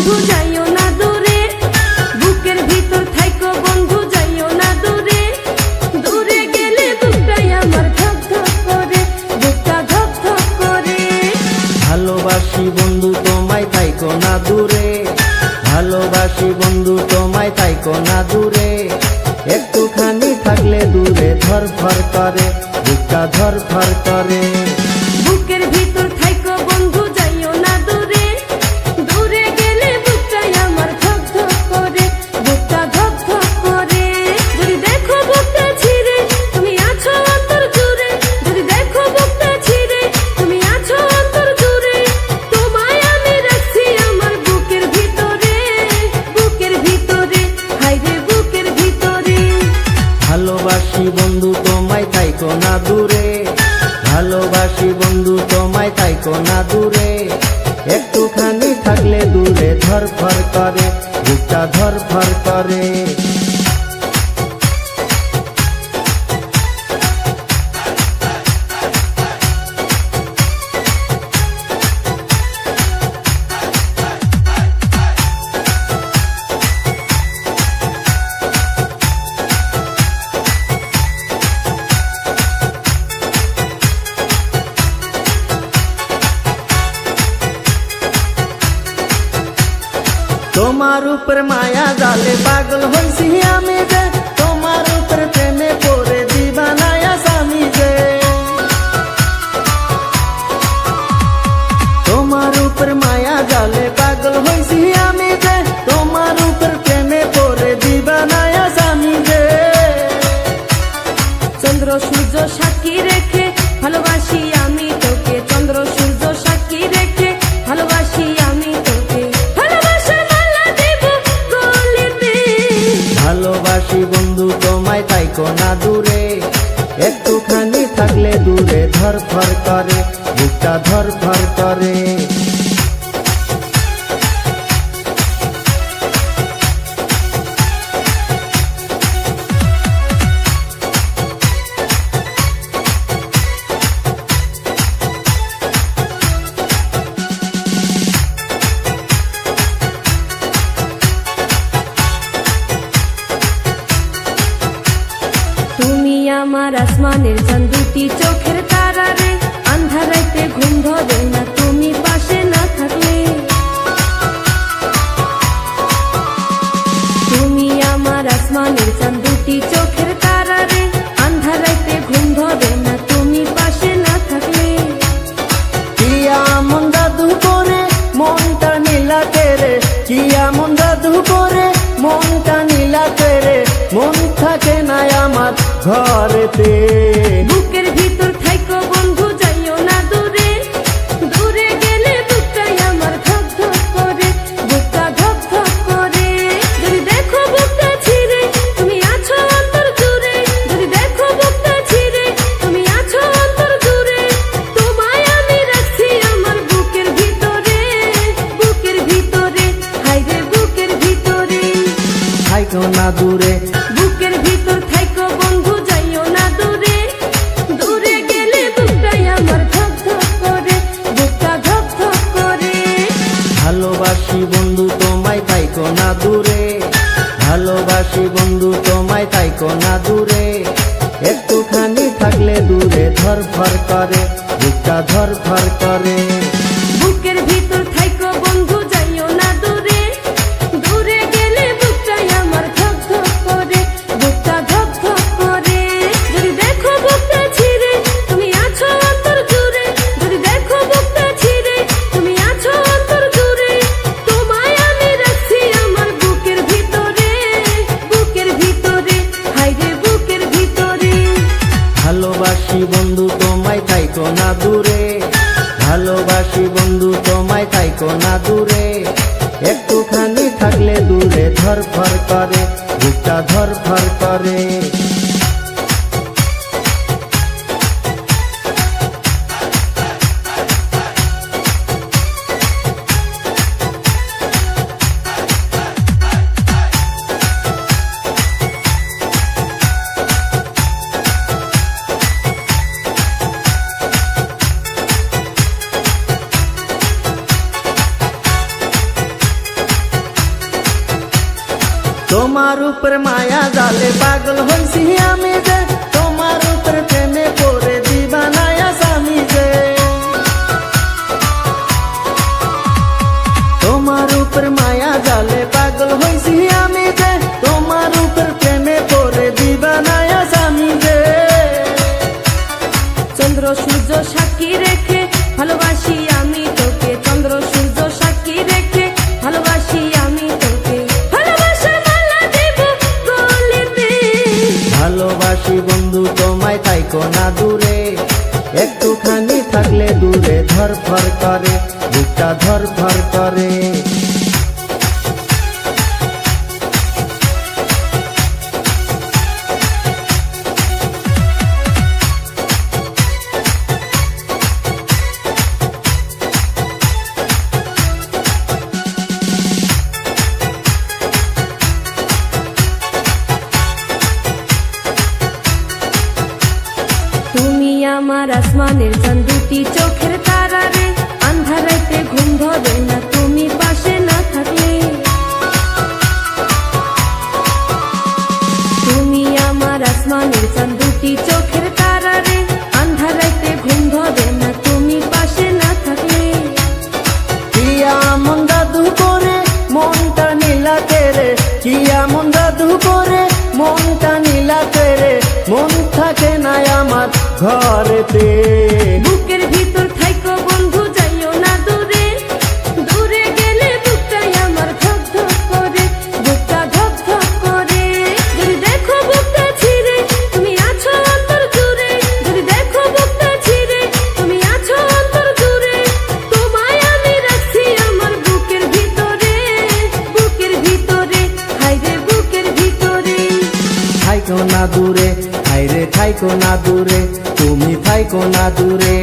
বন্ধু যাইও না দূরে, বুকের ভিতর থাইকো বন্ধু যাইও না দূরে। দূরে গেলে বুকটাই আমার ধক ধক করে, বুকটা ধক ধক করে। ভালোবাসি বন্ধু তোমায় থাইকো না দূরে, ভালোবাসি বন্ধু তোমায় থাইকো না দূরে। একটুখানি থাকলে দূরে ধরফর করে, বুকটা ধরফর করে। বুকের ভিতর থাইকো বন্ধু যাইও না দূরে, দূরে গেলে বুকটাই আমার ধক ধক করে, বুকটা ধক ধক করে। যদি দেখো বুকটা ছিঁড়ে তুমি আছো অন্তর জুড়ে, যদি দেখো বুকটা ছিঁড়ে তুমি আছো অন্তর জুড়ে। তোমায় আমি রাখছি আমার বুকের ভিতরে, বুকের ভিতরে, হায়রে বুকের ভিতরে। ভালোবাসি বন্ধু তোমায় থাইকো না দূরে, ভালোবাসি বন্ধু তোমায় থাইকো না দূরে। একটুখানি থাকলে দূরে ধরফর করে, বুকটা ধরফর করে। তোমার উপর মায়া জালে পাগল হইছি আমি যে, তোমার উপর প্রেমে পড়ে দিবানায়া স্বামী যে। তোমার উপর মায়া জালে পাগল হইছি আমি যে, তোমার উপর প্রেমে পড়ে দিবানায়া স্বামী যে। চন্দ্র সূর্য সাক্ষী রেখে ভালোবাসি আমি তোকে, চন্দ্র সূর্য সাক্ষী রেখে ভালোবাসি আমি তোকে। ভালোবাসি বন্ধু তোমায় থাইকো না দূরে, একটুখানি থাকলে দূরে ধরফর করে, বুকটা ধরফর করে। তুমি আমার আসমানের চাঁদ, দুটি চোখের তারা রে। আন্ধার রাইতে ঘুম ধরে না তুমি পাশে না থাকলে। তুমি আমার আসমানের চাঁদ, দুটি চোখের তারা রে। আন্ধার রাইতে ঘুম ধরে না তুমি পাশে না থাকলে। কি এমন জাদু করে মনটা নীলাতে রে, কি এমন জাদু করে মনটা নীলাতে রে। মন থাকে না আমার ঘরেতে। বুকের ভিতর থাইকো বন্ধু যাইও না দূরে, দূরে গেলে বুকটাই আমার ধক ধক করে, বুকটা ধক ধক করে। যদি দেখো বুকটা ছিঁড়ে তুমি আছো অন্তর জুড়ে, যদি দেখো বুকটা ছিঁড়ে তুমি আছো অন্তর জুড়ে। তোমায় আমি রাখছি আমার বুকের ভিতরে, বুকের ভিতরে, হায়রে বুকের ভিতরে। থাইকো না দূরে, বুকের ভিতর থাইকো বন্ধু যাইও না দূরে, দূরে গেলে বুকটাই আমার ধক ধক করে, বুকটা ধক ধক করে। ভালোবাসি বন্ধু তোমায় থাইকো না দূরে, ভালোবাসি বন্ধু তোমায় থাইকো না দূরে। একটুখানি থাকলে দূরে ধরফর করে, বুকটা ধরফর করে। বুকের ভিতর থাইকো বন্ধু যাইও না দূরে, দূরে গেলে বুকটাই আমার ধক ধক করে, বুকটা ধক ধক করে। যদি দেখো বুকটা ছিঁড়ে তুমি আছো অন্তর জুড়ে, যদি দেখো বুকটা ছিঁড়ে তুমি আছো অন্তর জুড়ে। তোমায় আমি রাখছি আমার বুকের ভিতরে, বুকের ভিতরে, হায়রে বুকের ভিতরে। ভালোবাসি বন্ধু তোমায় থাইকো না দূরে, ভালো তোমার উপর মায়া জালে পাগল হইছি আমি যে, তোমার উপর প্রেমে পড়ে দিবানায়া স্বামী যে। তোমার উপর মায়া জালে পাগল হইছি আমি যে, তোমার উপর প্রেমে পড়ে দিবানায়া স্বামী যে। চন্দ্র সূর্য সাক্ষী রেখে ভালোবাসি আমি তোকে, চন্দ্র সূর্য সাক্ষী রেখে ভালোবাসি আমি তোকে, ভালোবাসার মালা দেব গলেতে। ভালোবাসি বন্ধু তোমায় থাইকো না দূরে, একটুখানি থাকলে দূরে ধরফর করে, বুকটা ধরফর করে। তুমি আমার আসমানের চাঁদ, দুটি চোখের তারা রে, আন্ধারাইতে ঘুম ধরে না তুমি পাশে না থাকলে। তুমি আমার আসমানের চাঁদ, দুটি চোখের তারা রে, আন্ধারাইতে ঘুম ধরে না তুমি পাশে না থাকলে। কি এমন জাদু করে মনটা নীলাতে রে, কি এমন জাদু করে মনটা নীলাতে রে, মন থাকে না আমার ঘরেতে। বুকের ভিতর থাইকো বন্ধু যাইও না দূরে, দূরে গেলে বুকটাই আমার ধক ধক করে, বুকটা ধক ধক করে। যদি দেখো বুকটা ছিঁড়ে তুমি আছো অন্তর জুড়ে, যদি দেখো বুকটা ছিঁড়ে তুমি আছো অন্তর জুড়ে, তোমায় আমি রাখছি আমার বুকের ভিতরে, বুকের ভিতরে, হায়রে বুকের ভিতরে। থাইকো না দূরে, হায়রে থাইকো না দূরে, তুমি থাইকো না দূরে।